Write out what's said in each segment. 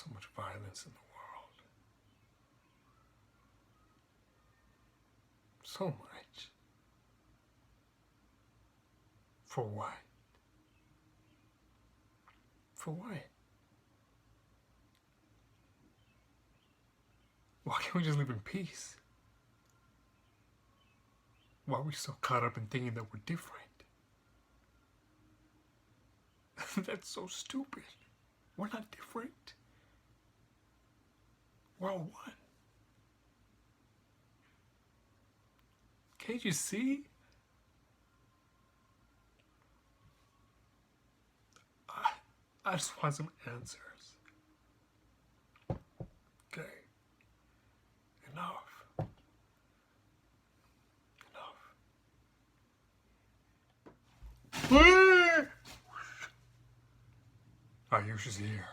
So much violence in the world. So much. For what? For what? Why can't we just live in peace? Why are we so caught up in thinking that we're different? That's so stupid. We're not different. We're all one. Can't you see? I just want some answers. Okay. Enough. Enough. Ayush is here.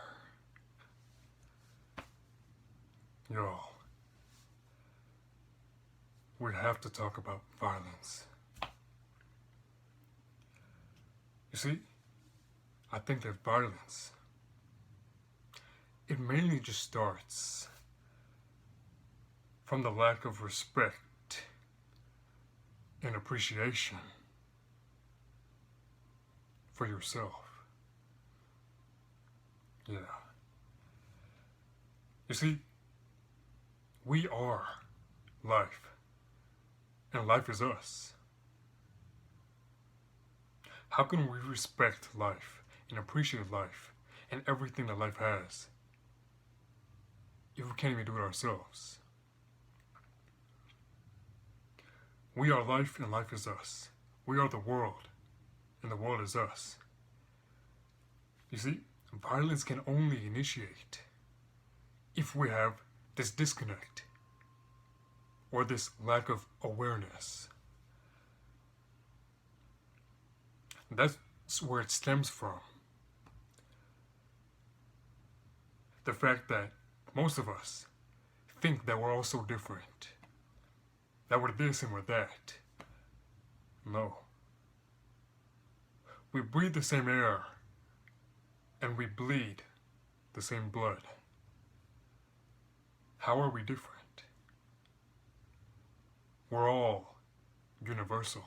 Yo. We have to talk about violence. You see, I think that violence, it mainly just starts from the lack of respect and appreciation for yourself. Yeah. You see, we are life, and life is us. How can we respect life and appreciate life and everything that life has if we can't even do it ourselves? We are life and life is us. We are the world and the world is us. You see, violence can only initiate if we have this disconnect or this lack of awareness. That's where it stems from. The fact that most of us think that we're all so different, that we're this and we're that. No. We breathe the same air and we bleed the same blood. How are we different? We're all universal.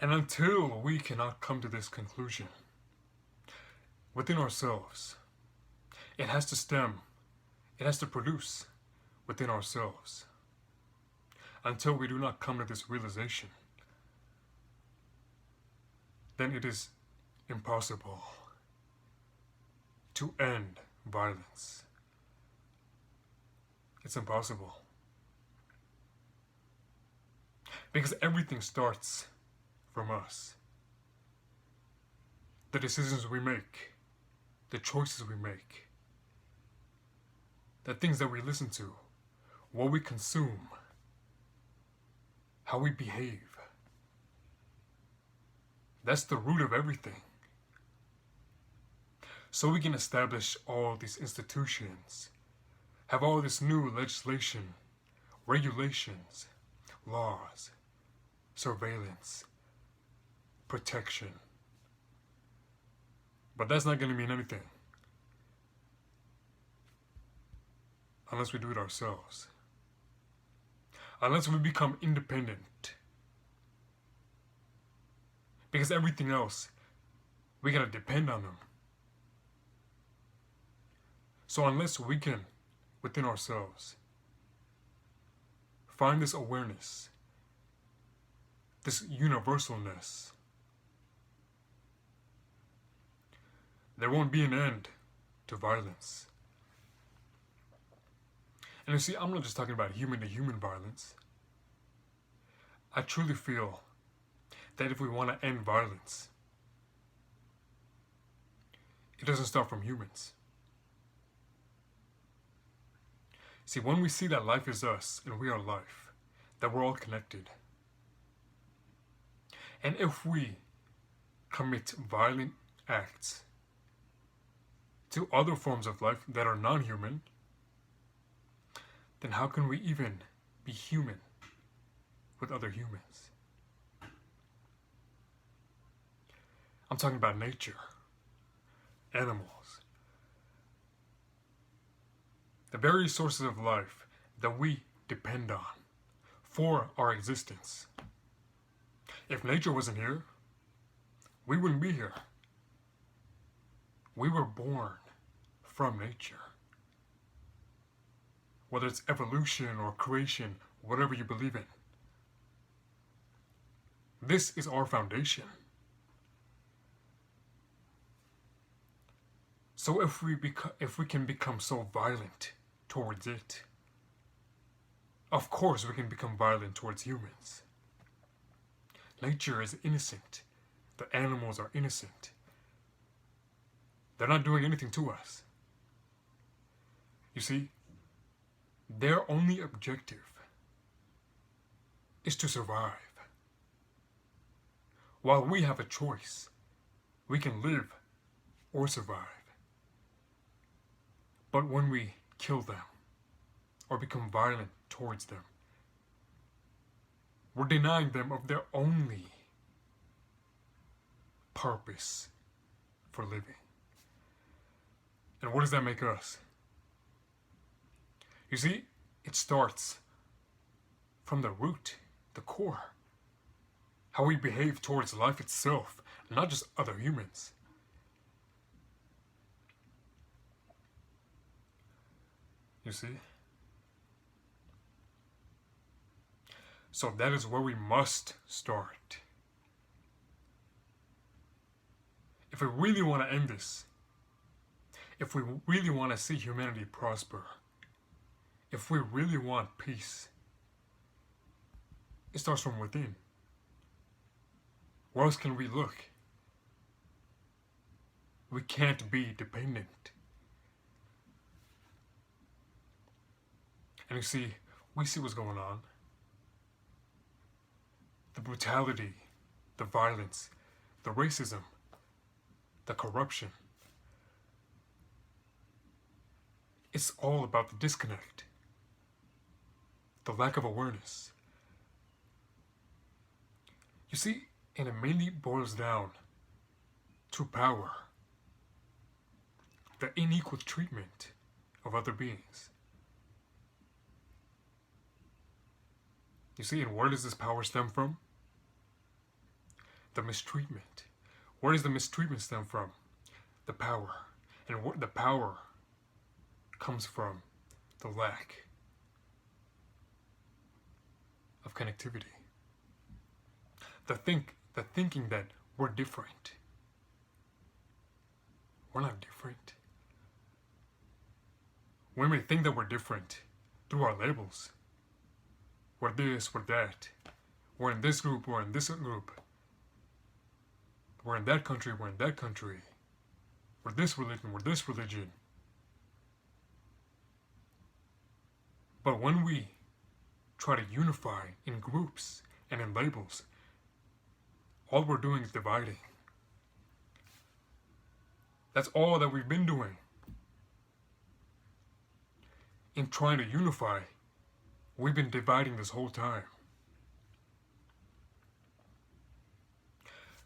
And until we cannot come to this conclusion within ourselves, it has to produce within ourselves. Until we do not come to this realization, then it is impossible to end violence. It's impossible. Because everything starts from us. The decisions we make, the choices we make, the things that we listen to, what we consume, how we behave. That's the root of everything. So we can establish all these institutions, have all this new legislation, regulations, laws, surveillance, protection. But that's not going to mean anything unless we do it ourselves. Unless we become independent. Because everything else, we gotta depend on them. So unless we can, within ourselves, find this awareness, this universalness, there won't be an end to violence. And you see, I'm not just talking about human-to-human violence. I truly feel that if we want to end violence, it doesn't start from humans. See, when we see that life is us and we are life, that we're all connected, and if we commit violent acts to other forms of life that are non-human, then how can we even be human with other humans? I'm talking about nature, animals, the very sources of life that we depend on for our existence. If nature wasn't here, we wouldn't be here. We were born from nature. Whether it's evolution or creation, whatever you believe in. This is our foundation. So if we can become so violent towards it, of course we can become violent towards humans. Nature is innocent. The animals are innocent. They're not doing anything to us. You see, their only objective is to survive. While we have a choice, we can live or survive. But when we kill them or become violent towards them, we're denying them of their only purpose for living. And what does that make us? You see, it starts from the root, the core. How we behave towards life itself, not just other humans. You see? So that is where we must start. If we really want to end this, if we really want to see humanity prosper, if we really want peace, it starts from within. Where else can we look? We can't be dependent. And you see, we see what's going on. The brutality, the violence, the racism, the corruption. It's all about the disconnect, the lack of awareness. You see, and it mainly boils down to power, the unequal treatment of other beings. You see, and where does this power stem from? The mistreatment. Where does the mistreatment stem from? The power. And what the power comes from the lack of connectivity. The thinking that we're different. We're not different. We may think that we're different through our labels. We're this, we're that. We're in this group, we're in this group. We're in that country, we're in that country. We're this religion, we're this religion. But when we try to unify in groups and in labels, all we're doing is dividing. That's all that we've been doing. In trying to unify, we've been dividing this whole time.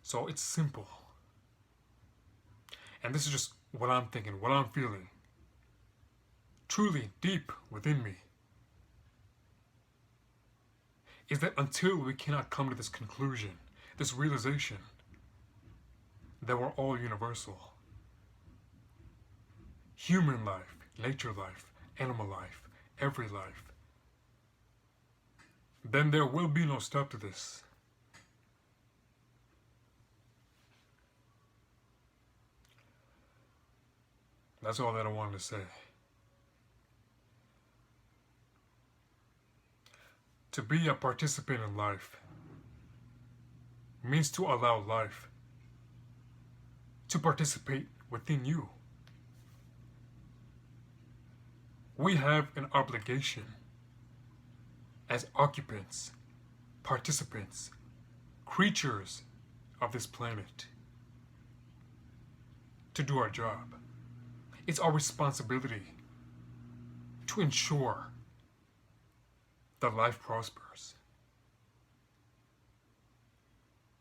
So it's simple. And this is just what I'm thinking, what I'm feeling. Truly deep within me. Is that until we cannot come to this conclusion, this realization, that we're all universal. Human life, nature life, animal life, every life. Then there will be no stop to this. That's all that I wanted to say. To be a participant in life means to allow life to participate within you. We have an obligation as occupants, participants, creatures of this planet to do our job. It's our responsibility to ensure that life prospers,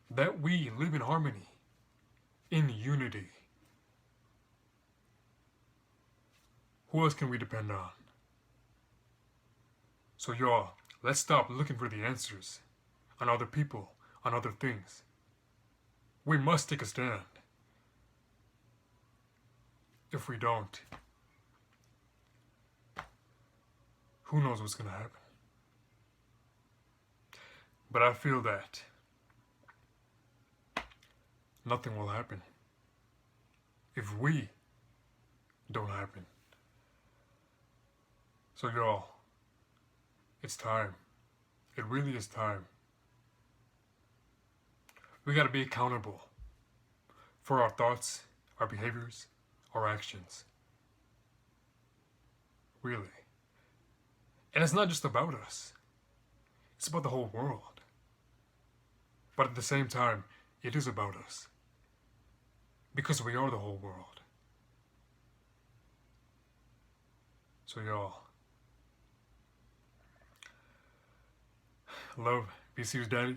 that we live in harmony, in unity. Who else can we depend on? So y'all, let's stop looking for the answers on other people, on other things. We must take a stand. If we don't, who knows what's going to happen? But I feel that nothing will happen if we don't happen. So y'all, it's time. It really is time. We gotta be accountable for our thoughts, our behaviors, our actions. Really. And it's not just about us. It's about the whole world. But at the same time, it is about us. Because we are the whole world. So y'all, love, BCU's daddy,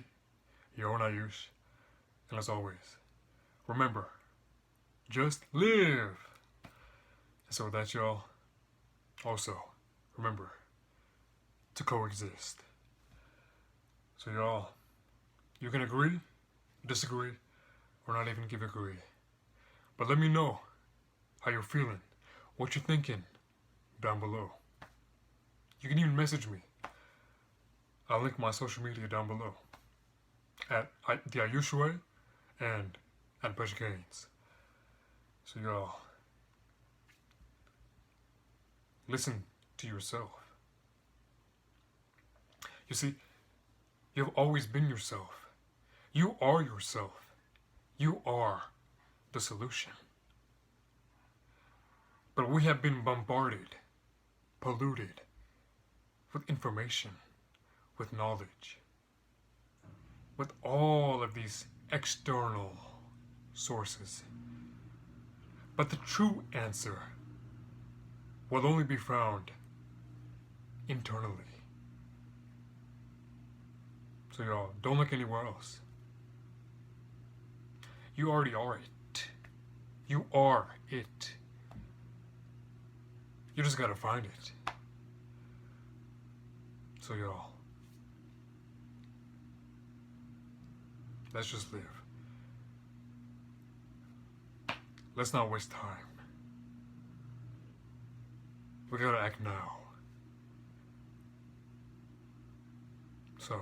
your own Ayush, and as always, remember, just live. And so with that, y'all, also, remember to coexist. So y'all, you can agree, disagree, or not even give agree. But let me know how you're feeling, what you're thinking down below. You can even message me. I'll link my social media down below at the Ayush Way and at Bush Gaines. So y'all, listen to yourself. You see, you've always been yourself. You are yourself. You are the solution. But we have been bombarded, polluted with information, with knowledge, with all of these external sources. But the true answer will only be found internally. So y'all, don't look anywhere else. You already are it. You are it. You just gotta find it. So y'all, let's just live. Let's not waste time. We gotta act now. So